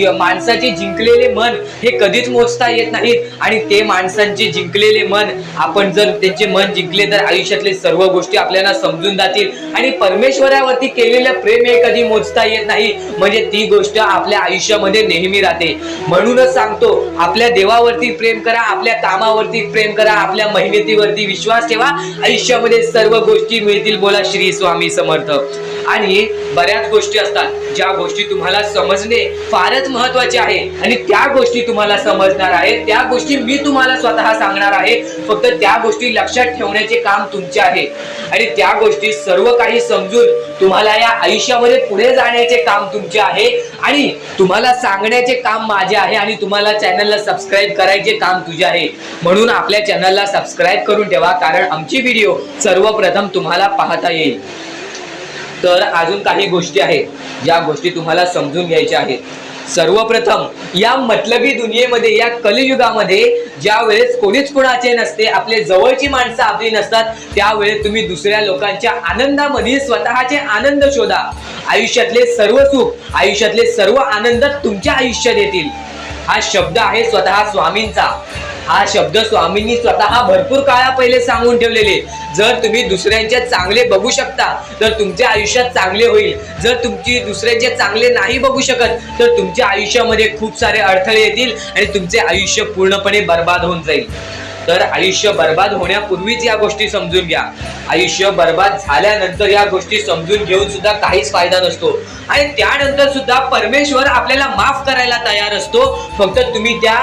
माणसाचे जिंकलेले मन हे कधीच मोजता येत नाहीत. आणि ते माणसांचे जिंकलेले मन, आपण जर त्यांचे मन जिंकले तर आयुष्यातले सर्व गोष्टी आपल्याला समजून जातील. आणि परमेश्वरावरती केलेलं प्रेम हे कधी मोजता येत नाही, म्हणजे ती गोष्ट आपल्या आयुष्यामध्ये नेहमी राहते. म्हणूनच सांगतो, आपल्या देवावरती प्रेम करा, आपल्या कामावरती प्रेम करा, आपल्या मेहनतीवरती विश्वास ठेवा, आयुष्यामध्ये सर्व गोष्टी मिळतील. बोला श्री स्वामी समर्थ. आणि बऱ्याच गोष्टी असतात ज्या गोष्टी तुम्हाला समजणे फारच महत्वाचे आहे आणि त्या गोष्टी तुम्हाला समजणार आहेत, त्या गोष्टी मी तुम्हाला स्वतः सांगणार आहे. फक्त त्या गोष्टी लक्षात ठेवण्याचे काम तुमचे आहे आणि त्या गोष्टी सर्व काही समजून तुम्हाला या आयुष्यामध्ये पुढे जाण्याचे काम तुमचे आहे आणि तुम्हाला सांगण्याचे काम माझे आहे आणि तुम्हाला चॅनलला सबस्क्राईब करायचे काम तुझे आहे. म्हणून आपल्या चॅनलला सबस्क्राईब करून ठेवा, कारण आमची व्हिडिओ सर्वप्रथम तुम्हाला पाहता येईल. तर अजून काही गोष्टी आहेत ज्या गोष्टी तुम्हाला समजून घ्यायच्या आहेत. सर्वप्रथम, या मतलबी दुनियेमध्ये, या कलियुगामध्ये ज्या वेळेस कोणीच कोणाचे नसते, आपले जवळची माणसं आपली नसतात, त्यावेळेस तुम्ही दुसऱ्या लोकांच्या आनंदामध्ये स्वतःचे आनंद शोधा. आयुष्यातले सर्व सुख, आयुष्यातले सर्व आनंद तुमच्या आयुष्यात येतील. हा शब्द आहे स्वतः स्वामींचा. हा शब्द स्वामींनी स्वतः भरपूर काळा पहिले सांगून ठेवलेले. जर तुम्ही दुसऱ्यांचे चांगले बघू शकता तर तुमच्या आयुष्यात चांगले होईल. जर तुमची दुसऱ्यांचे चांगले नाही बघू शकत तर तुमच्या आयुष्यामध्ये खूप सारे अडथळे येतील आणि तुमचे आयुष्य पूर्णपणे बर्बाद होऊन जाईल. तर आयुष्य बर्बाद होण्यापूर्वीच या गोष्टी समजून घ्या. आयुष्य बर्बाद झाल्यानंतर या गोष्टी समजून घेऊन सुद्धा काहीच फायदा नसतो. आणि त्यानंतर सुद्धा परमेश्वर आपल्याला माफ करायला तयार असतो. फक्त तुम्ही त्या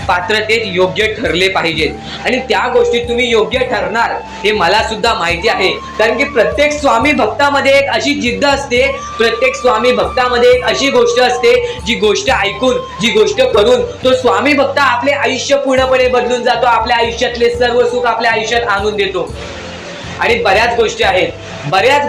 पात्रतेत योग्य ठरले पाहिजेत आणि त्या गोष्टीत तुम्ही योग्य ठरणार हे मला सुद्धा माहिती आहे. कारण की प्रत्येक स्वामी भक्तामध्ये एक अशी जिद्द असते, प्रत्येक स्वामी भक्तामध्ये एक अशी गोष्ट असते, जी गोष्ट ऐकून, जी गोष्ट करून तो स्वामी भक्त आपले आयुष्य पूर्णपणे बदलून जातो. आपल्या आयुष्यातले सर्व सुख आपल्या आयुष्यात आणून देतो. आणि बऱ्याच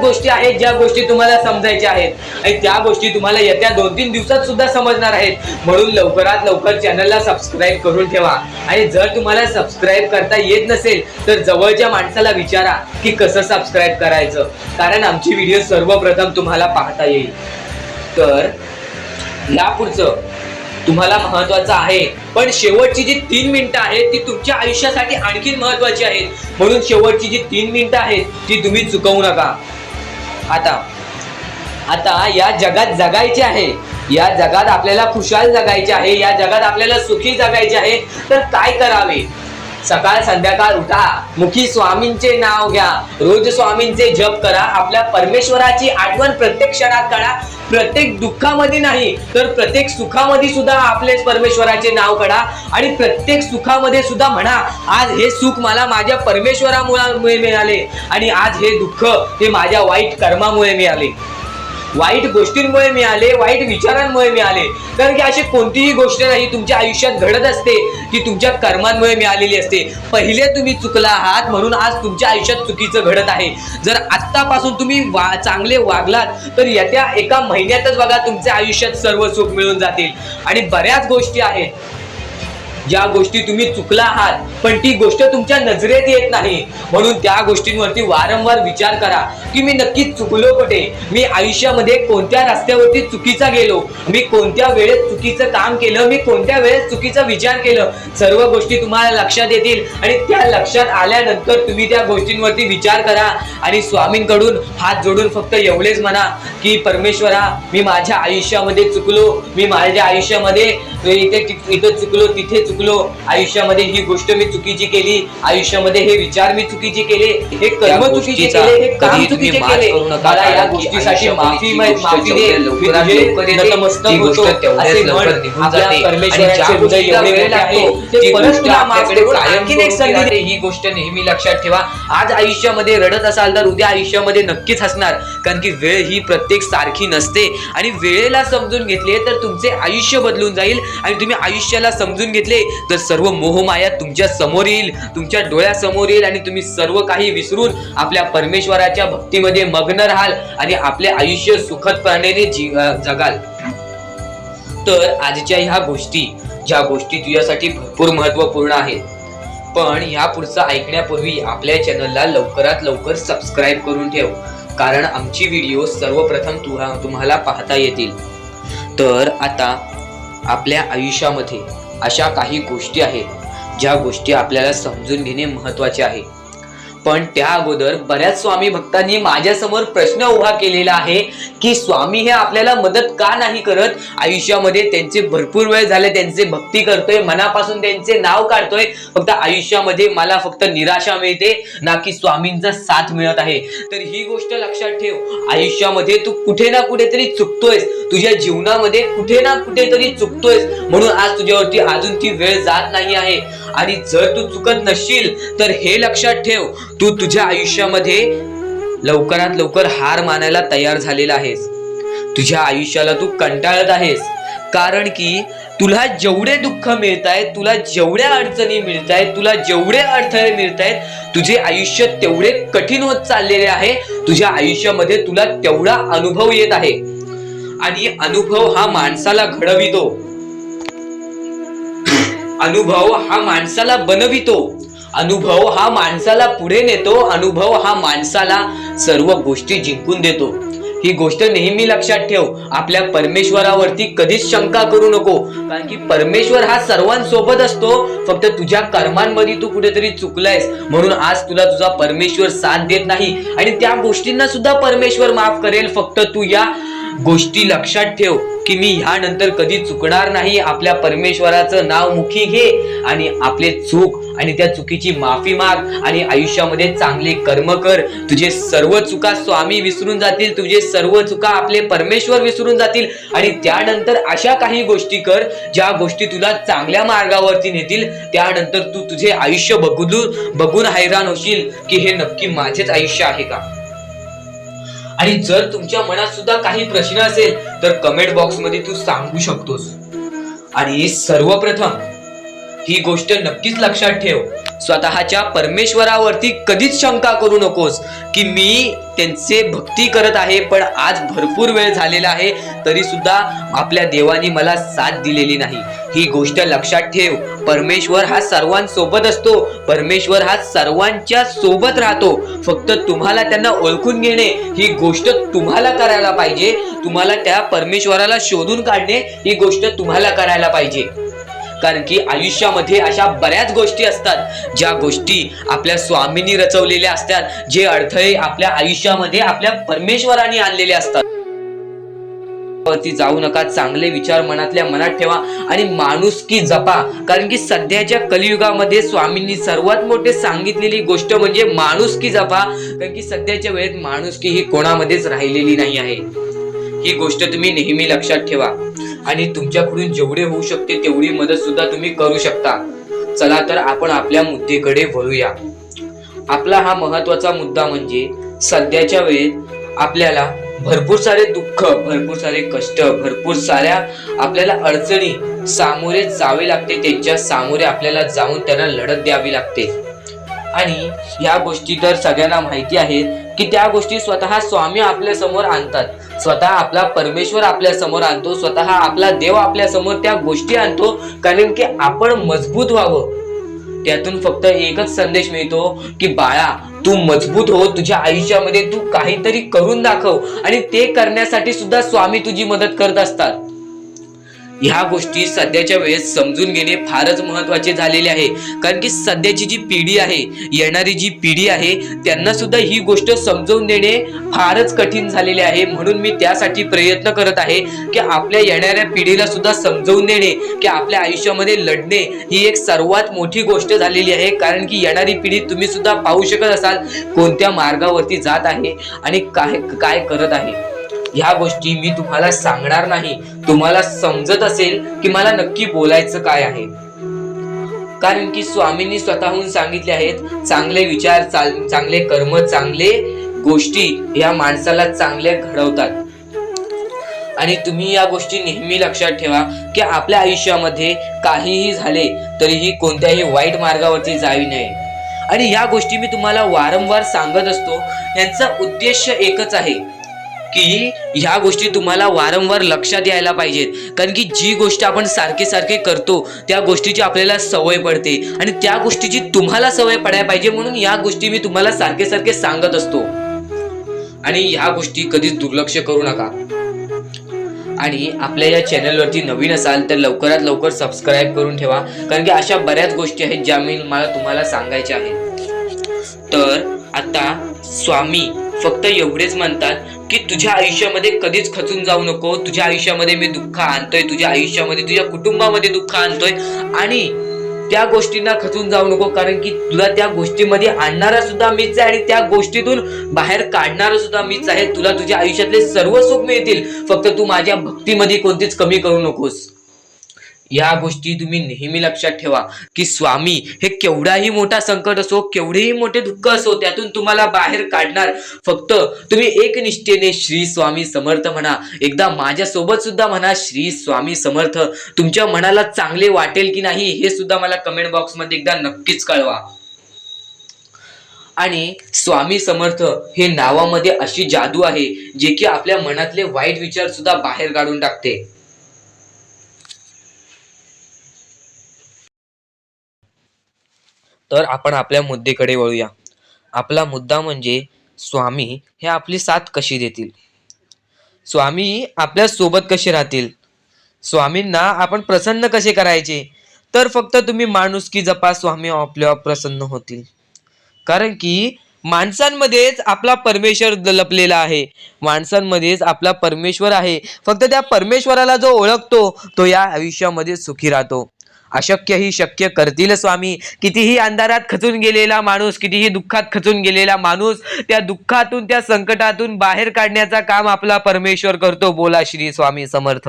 गोष्टी आहेत ज्या गोष्टी तुम्हाला समजायच्या आहेत आणि त्या गोष्टी तुम्हाला येत्या 2-3 दिवसात सुद्धा समजणार आहेत. म्हणून लवकरात लवकर चॅनलला सबस्क्राईब करून ठेवा. आणि जर तुम्हाला सबस्क्राईब करता येत नसेल तर जवळच्या माणसाला विचारा की कसं सबस्क्राईब करायचं, कारण आमची व्हिडिओ सर्वप्रथम तुम्हाला पाहता येईल. तर यापुढचं तुम्हाला महत्वाचं आहे, पण शेवटची जी 3 मिनिटं आहेत ती तुमच्या आयुष्यासाठी आणखी महत्वाची आहेत. म्हणून शेवटची जी 3 मिनिटं आहेत ती तुम्ही चुकवू नका. आता या जगात जगायचे आहे, या जगात आपल्याला खुशाल जगायचे आहे, या जगात आपल्याला सुखी जगायचे आहे. तर काय करावे? सकाळ संध्याकाळ उठा, मुखी स्वामींचे नाव घ्या, रोज स्वामींचे जप करा, आपल्या परमेश्वराची आठवण प्रत्येक क्षणात काढा. प्रत्येक दुःखामध्ये नाही तर प्रत्येक सुखामध्ये सुद्धा आपले परमेश्वराचे नाव काढा आणि प्रत्येक सुखामध्ये सुद्धा म्हणा, आज हे सुख मला माझ्या परमेश्वरामुळे मिळाले आणि आज हे दुःख हे माझ्या वाईट कर्मामुळे मिळाले, वाईट गोष्टींमुळे मिळाले, वाईट विचारांमुळे मिळाले. कारण की अशी कोणतीही गोष्ट नाही तुमच्या आयुष्यात घडत असते की तुमच्या कर्मांमुळे मिळालेली असते. पहिले तुम्ही चुकला आहात म्हणून आज तुमच्या आयुष्यात चुकीचं घडत आहे. जर आत्तापासून तुम्ही चांगले वागलात तर येत्या 1 महिन्यातच बघा तुमच्या आयुष्यात सर्व सुख मिळून जातील. आणि बऱ्याच गोष्टी आहेत ज्या गोष्टी तुम्ही चुकला आहात पण ती गोष्ट तुमच्या नजरेत येत नाही. म्हणून त्या गोष्टींवरती वारंवार विचार करा की मी नक्की चुकलो कुठे, मी आयुष्यामध्ये कोणत्या रस्त्यावरती चुकीचा गेलो, मी कोणत्या वेळेत चुकीचं काम केलं, मी कोणत्या वेळेत चुकीचा विचार केलं. सर्व गोष्टी तुम्हाला लक्षात येतील आणि त्या लक्षात आल्यानंतर तुम्ही त्या गोष्टींवरती विचार करा आणि स्वामींकडून हात जोडून फक्त एवढेच म्हणा की परमेश्वरा, मी माझ्या आयुष्यामध्ये चुकलो, मी माझ्या आयुष्यामध्ये इथं चुकलो, तिथे चुकलो, आयुष्यामध्ये ही गोष्ट मी चुकीची केली, आयुष्यामध्ये हे विचार मी चुकीचे केले, हे कर्म चुकीचे केले, हे काम चुकीचे केले. मला या गोष्टीसाठी माफी दे, नतमस्तक होतो असे म्हण आपल्या परमेश्वराचे हृदय एवढे मोठे आहे ते परत तुला माफ करून आणखीन एक संधी दे. ही गोष्ट नेहमी लक्षात ठेवा. आज आयुष्यामध्ये रडत असाल तर उद्या आयुष्यामध्ये नक्कीच हसणार. कारण की वेळ ही प्रत्येक सारखी नसते आणि वेळेला समजून घेतले तर तुमचे आयुष्य बदलून जाईल आणि तुम्ही आयुष्याला समजून घेतले तर सर्व मोहमाया तुमच्या समोर येईल, तुमच्या डोळ्यासमोर येईल आणि तुम्ही सर्व काही विसरून आपल्या परमेश्वराच्या भक्तीमध्ये मग्न राहाल आणि आपले आयुष्य सुखदपणे जगाल. तर आजच्या ह्या गोष्टी, ज्या गोष्टी तुझ्यासाठी भरपूर महत्वपूर्ण आहेत, पण ह्या पुढचं ऐकण्यापूर्वी आपल्या चॅनलला लवकरात लवकर सबस्क्राईब करून ठेव, कारण आमची व्हिडिओ सर्वप्रथम तुम्हाला पाहता येतील. तर आता आपल्या आयुष्यामध्ये अशा काही गोष्टी आहेत ज्या गोष्टी आपल्याला समजून घेणे महत्त्वाचे आहे. पण त्या अगोदर बऱ्याच स्वामी भक्तांनी माझ्यासमोर प्रश्न उभा केलेला आहे की स्वामी हे आपल्याला मदत का नाही करत. आयुष्यामध्ये त्यांचे भरपूर वेळ झाले, त्यांचे भक्ती करतोय, मनापासून त्यांचे नाव काढतोय, फक्त आयुष्यामध्ये मला फक्त निराशा मिळते ना की स्वामींचा साथ मिळत आहे. तर ही गोष्ट लक्षात ठेव, आयुष्यामध्ये तू कुठे ना कुठेतरी चुकतोयस, तुझ्या जीवनामध्ये कुठे ना कुठेतरी चुकतोयस. म्हणून आज तुझ्यावरती अजून ती वेळ जात नाही आहे. आणि जर तू चुकत नसशील तर हे लक्षात ठेव, तू तुझ्या आयुष्यामध्ये लवकरात लवकर हार मानायला तयार झालेला आहेस. तुझ्या आयुष्याला तू कंटाळत आहेस, कारण की तुला जेवढे दुःख मिळत आहेत, तुला जेवढ्या अडचणी मिळत आहेत, तुला जेवढे अडथळे मिळत आहेत, तुझे आयुष्य तेवढे कठीण होत चाललेले आहे. तुझ्या आयुष्यामध्ये तुला तेवढा अनुभव येत आहे आणि अनुभव हा माणसाला घडवितो, अनुभव हा माणसाला बनवितो, अनुभव हा माणसाला पुढे नेतो, अनुभव हा माणसाला सर्व गोष्टी जिंकून देतो. ही गोष्ट नेहमी लक्षात ठेव. आपल्या परमेश्वरावरती कधीच शंका करू नको, कारण की परमेश्वर हा सर्वांसोबत असतो. फक्त तुझ्या कर्मांमध्ये तू कुठेतरी चुकलायस म्हणून आज तुला तुझा परमेश्वर साथ देत नाही, आणि त्या गोष्टींना सुद्धा परमेश्वर माफ करेल. फक्त तू या गोष्टी लक्षात ठेव की मी ह्यानंतर कधी चुकणार नाही. आपल्या परमेश्वराचं नाव मुखी घे आणि आपले चूक आणि त्या चुकीची माफी माग आणि आयुष्यामध्ये चांगले कर्म कर. तुझे सर्व चुका स्वामी विसरून जातील, तुझे सर्व चुका आपले परमेश्वर विसरून जातील, आणि त्यानंतर अशा काही गोष्टी कर ज्या गोष्टी तुला चांगल्या मार्गावरती नेतील. त्यानंतर तू तुझे आयुष्य बघून हैराण होशील की हे नक्की माझेच आयुष्य आहे का. आणि जर तुमच्या मनात सुद्धा काही प्रश्न असेल तर कमेंट बॉक्स मध्ये तू सांगू शकतोस. आणि सर्वप्रथम ही गोष्ट नक्कीच लक्षात ठेव, स्वतःच्या परमेश्वरावरती कधीच शंका करू नकोस की मी त्यांचे भक्ती करत आहे पण आज भरपूर वेळ झालेला आहे तरी सुद्धा आपल्या देवानी मला साथ दिलेली नाही. ही गोष्ट लक्षात ठेव, परमेश्वर हा सर्वांसोबत असतो, परमेश्वर हा सर्वांच्या सोबत राहतो. फक्त तुम्हाला त्यांना ओळखून घेणे ही गोष्ट तुम्हाला करायला पाहिजे. तुम्हाला त्या परमेश्वराला शोधून काढणे ही गोष्ट तुम्हाला करायला पाहिजे. कारण की आयुष्यामध्ये अशा बऱ्याच गोष्टी असतात ज्या गोष्टी आपल्या स्वामींनी रचवलेल्या असतात, जे अडथळे आपल्या आयुष्यामध्ये आपल्या परमेश्वराने आणलेले असतात. वरती जाऊ नका, चांगले विचार मनातल्या मनात ठेवा आणि माणुसकी जपा. कारण की सध्याच्या कलियुगामध्ये स्वामींनी सर्वात मोठे सांगितलेली गोष्ट म्हणजे माणुसकी जपा. कारण की सध्याच्या वेळेत माणुसकी ही कोणामध्येच राहिलेली नाही आहे. ही गोष्ट तुम्ही नेहमी लक्षात ठेवा आणि तुमच्याकडून जेवढे होऊ शकते तेवढी मदत सुद्धा तुम्ही करू शकता. चला तर आपण आपल्या मुद्द्याकडे वळूया. आपला हा महत्वाचा मुद्दा म्हणजे सध्याच्या वेळेत आपल्याला भरपूर सारे दुःख, भरपूर सारे कष्ट, भरपूर साऱ्या आपल्याला अडचणी सामोरे जावे लागते. त्यांच्या सामोरे आपल्याला जाऊन त्यांना लढत द्यावी लागते. आणि या गोष्टी तर सगळ्यांना माहिती आहेत की त्या गोष्टी स्वतः स्वामी आपल्या समोर आणतात, स्वतः आपला परमेश्वर आपल्या समोर आणतो, स्वतः आपला देव आपल्या समोर त्या गोष्टी आणतो. कारण की आपण मजबूत व्हावं. त्यातून फक्त एकच संदेश मिळतो की बाळा तू मजबूत हो, तुझ्या आयुष्यामध्ये तू काहीतरी करून दाखव, आणि ते करण्यासाठी सुद्धा स्वामी तुझी मदत करत असतात. ह्या गोष्टी सध्याच्या वेळेत समजून घेणे फारच महत्वाचे झालेले आहे. कारण की सध्याची जी पिढी आहे, येणारी जी पिढी आहे, त्यांना सुद्धा ही गोष्ट समजून देणे फारच कठीण झालेले आहे. म्हणून मी त्यासाठी प्रयत्न करत आहे की आपल्या येणाऱ्या पिढीला सुद्धा समजवून देणे की आपल्या आयुष्यामध्ये लढणे ही एक सर्वात मोठी गोष्ट झालेली आहे. कारण की येणारी पिढी तुम्ही सुद्धा पाहू शकत असाल कोणत्या मार्गावरती जात आहे आणि काय करत आहे. ह्या गोष्टी मी तुम्हाला सांगणार नाही. तुम्हाला समजत असेल की मला नक्की बोलायचं काय आहे. कारण की स्वामींनी स्वतःहून सांगितले आहेत, चांगले विचार, चांगले कर्म, चांगले गोष्टी या माणसाला चांगले घडवतात. आणि तुम्ही या गोष्टी नेहमी लक्षात ठेवा की आपल्या आयुष्यामध्ये काहीही झाले तरीही कोणत्याही वाईट मार्गावरती जावी नये. आणि या गोष्टी मी तुम्हाला वारंवार सांगत असतो. यांचा उद्देश एकच आहे की ह्या गोष्टी तुम्हाला वारंवार लक्षात यायला पाहिजेत. कारण की जी गोष्ट आपण सारखे सारखे करतो त्या गोष्टीची आपल्याला सवय पडते, आणि त्या गोष्टीची तुम्हाला सवय पडायला पाहिजे म्हणून या गोष्टी मी तुम्हाला सारखे सारखे सांगत असतो. आणि ह्या गोष्टी कधीच दुर्लक्ष करू नका. आणि आपल्या या चॅनलवरती नवीन असाल तर लवकरात लवकर सबस्क्राईब करून ठेवा. कारण की अशा बऱ्याच गोष्टी आहेत ज्या मला तुम्हाला सांगायच्या आहेत. तर आता स्वामी फक्त एवढेच म्हणतात की तुझ्या आयुष्यामध्ये कधीच खचून जाऊ नको. तुझ्या आयुष्यामध्ये मी दुःख आणतोय, तुझ्या आयुष्यामध्ये, तुझ्या कुटुंबामध्ये दुःख आणतोय, आणि त्या गोष्टींना खचून जाऊ नको. कारण की तुला त्या गोष्टीमध्ये आणणारा सुद्धा मीच आहे आणि त्या गोष्टीतून बाहेर काढणारा सुद्धा मीच आहे. तुला तुझ्या आयुष्यातले सर्व सुख मिळतील, फक्त तू माझ्या भक्तीमध्ये कोणतीच कमी करू नकोस. या गोष्टी तुम्ही नेहमी लक्षात ठेवा की स्वामी हे केवढाही मोठा संकट असो, केवढेही मोठे दुःख असो, त्यातून तुम्हाला बाहेर काढणार. फक्त तुम्ही एक निष्ठेने श्री स्वामी समर्थ म्हणा. एकदा माझ्या सोबत सुद्धा म्हणा श्री स्वामी समर्थ. तुमच्या मनाला चांगले वाटेल की नाही हे सुद्धा मला कमेंट बॉक्स मध्ये एकदा नक्कीच कळवा. आणि स्वामी समर्थ हे नावामध्ये अशी जादू आहे जे की आपल्या मनातले वाईट विचार सुद्धा बाहेर काढून टाकते. तर आपण आपल्या मुद्द्याकडे वळूया. आपला मुद्दा म्हणजे स्वामी हे आपली साथ कशी देतील. स्वामी आपल्या सोबत कसे राहतील, स्वामींना आपण प्रसन्न कसे करायचे, तर फक्त तुम्ही माणुसकी जपा, स्वामी आपल्यावर प्रसन्न होतील. कारण की माणसांमध्येच आपला परमेश्वर लपलेला आहे, माणसांमध्येच आपला परमेश्वर आहे. फक्त त्या परमेश्वराला जो ओळखतो तो या आयुष्यामध्ये सुखी राहतो. अशक्य ही शक्य करतील स्वामी. कितीही अंधारात खचून गेलेला माणूस, कितीही दुःखात खचून गेलेला माणूस, त्या दुःखातून त्या संकटातून बाहेर काढण्याचा काम आपला परमेश्वर करतो. बोला श्री स्वामी समर्थ.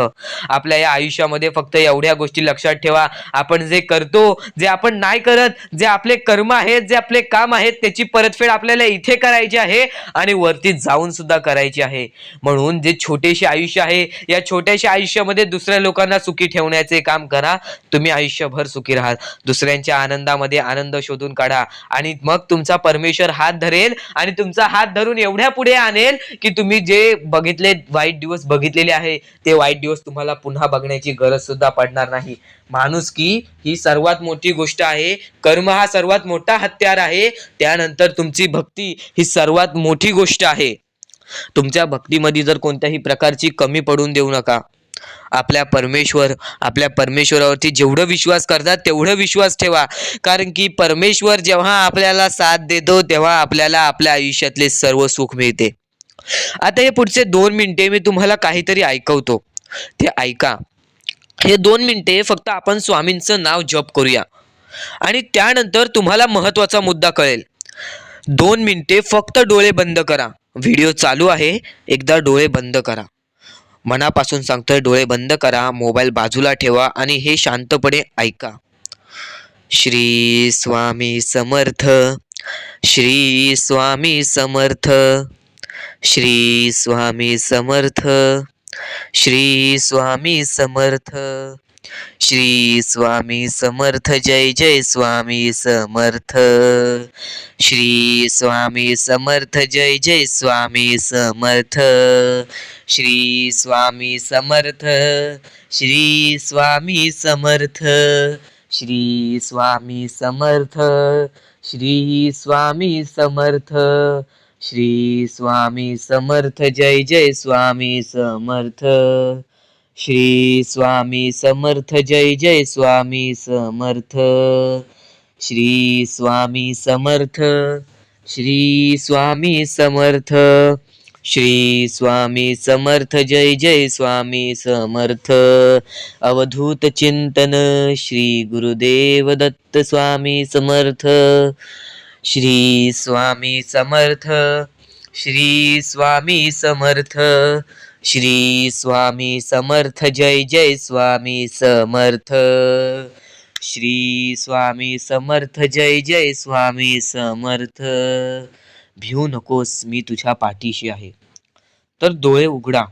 आपल्या या आयुष्यामध्ये फक्त एवढ्या गोष्टी लक्षात ठेवा, आपण जे करतो, जे आपण नाही करत, जे आपले कर्म आहेत, जे आपले काम आहेत, त्याची परतफेड आपल्याला इथे करायची आहे आणि वरती जाऊन सुद्धा करायची आहे. म्हणून जे छोटेसे आयुष्य आहे, या छोट्याशा आयुष्यामध्ये दुसऱ्या लोकांना सुखी ठेवण्याचे काम करा. तुम्ही आयुष्यभर सुखी राहाल. दुसऱ्यांच्या आनंदामध्ये आनंद शोधून काढा आणि मग तुमचा परमेश्वर हात धरेल आणि तुमचा हात धरून एवढ्या पुढे आणेल की तुम्ही जे बघितले वाईट दिवस बघितलेले आहे, ते वाईट दिवस तुम्हाला पुन्हा बघण्याची गरज सुद्धा पडणार नाही. माणुसकी ही सर्वात मोठी गोष्ट आहे. कर्म हा सर्वात मोठा हत्यार आहे. त्यानंतर तुमची भक्ती ही सर्वात मोठी गोष्ट आहे. तुमच्या भक्तीमध्ये जर कोणत्याही प्रकारची कमी पडून देऊ नका. आपल्या परमेश्वरावरती जेवढं विश्वास करतात तेवढं विश्वास ठेवा. कारण की परमेश्वर जेव्हा आपल्याला साथ देतो तेव्हा आपल्याला आपल्या आयुष्यातले सर्व सुख मिळते. आता हे पुढचे 2 मिनिटे मी तुम्हाला काहीतरी ऐकवतो, ते ऐका. हे 2 मिनिटे फक्त आपण स्वामींचं नाव जप करूया आणि त्यानंतर तुम्हाला महत्वाचा मुद्दा कळेल. 2 मिनिटे फक्त डोळे बंद करा. व्हिडिओ चालू आहे, एकदा डोळे बंद करा. मनापासून सांगतोय, डोळे बंद करा, मोबाईल बाजूला ठेवा आणि हे शांतपणे ऐका. श्री स्वामी समर्थ, श्री स्वामी समर्थ, श्री स्वामी समर्थ, श्री स्वामी समर्थ, श्री स्वामी समर्थ. जय जय स्वामी समर्थ. श्री स्वामी समर्थ. जय जय स्वामी समर्थ. श्री स्वामी समर्थ. श्री स्वामी समर्थ. श्री स्वामी समर्थ. श्री स्वामी समर्थ. श्री स्वामी समर्थ. जय जय स्वामी समर्थ. श्री स्वामी समर्थ. जय जय स्वामी समर्थ. श्री स्वामी समर्थ. श्री स्वामी समर्थ. श्री स्वामी समर्थ. जय जय स्वामी समर्थ. अवधूत चिंतन श्री गुरुदेव दत्त स्वामी समर्थ. श्री स्वामी समर्थ. श्री स्वामी समर्थ. श्री स्वामी समर्थ. जय जय स्वामी समर्थ. श्री स्वामी समर्थ. जय जय स्वामी समर्थ. भिवू नकोस, मी तुझ्या पाठीशी आहे. तर डोळे उघडा.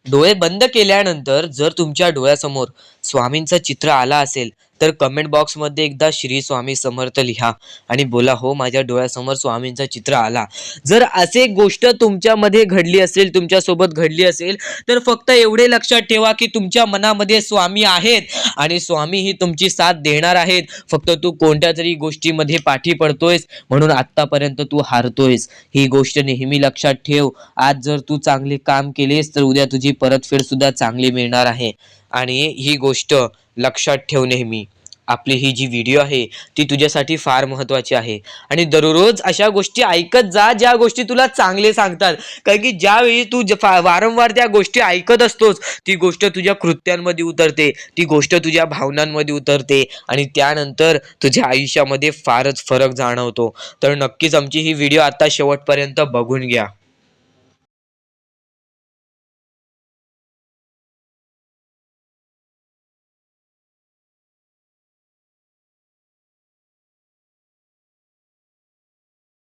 डोळे बंद केल्यानंतर जर तुमच्या डोळ्यासमोर स्वामींचं चित्र आला असेल तर कमेंट बॉक्समध्ये एकदा श्री स्वामी समर्थ लिहा आणि बोला, हो माझ्या डोळ्यासमोर स्वामींचं चित्र आला. जर असे गोष्ट तुमच्यामध्ये घडली असेल, तुमच्यासोबत घडली असेल, तर फक्त एवढे लक्षात ठेवा की तुमच्या मनामध्ये स्वामी आहेत आणि स्वामी ही तुमची साथ देणार आहेत. फक्त तू कोणत्या तरी गोष्टीमध्ये पाठी पडतोयस म्हणून आत्तापर्यंत तू हारतोयस. ही गोष्ट नेहमी लक्षात ठेव. आज जर तू चांगले काम केलेस तर उद्या तुझी परतफेड सुद्धा चांगली मिळणार आहे. आणि ही गोष्ट लक्षात ठेव नेहमी. आपली ही जी व्हिडिओ आहे ती तुझ्यासाठी फार महत्त्वाची आहे आणि दररोज अशा गोष्टी ऐकत जा ज्या गोष्टी तुला चांगले सांगतात. कारण की ज्यावेळी तू वारंवार त्या गोष्टी ऐकत असतोस ती गोष्ट तुझ्या कृत्यांमध्ये उतरते, ती गोष्ट तुझ्या भावनांमध्ये उतरते आणि त्यानंतर तुझ्या आयुष्यामध्ये फारच फरक जाणवतो. तर नक्कीच आमची ही व्हिडिओ आता शेवटपर्यंत बघून घ्या.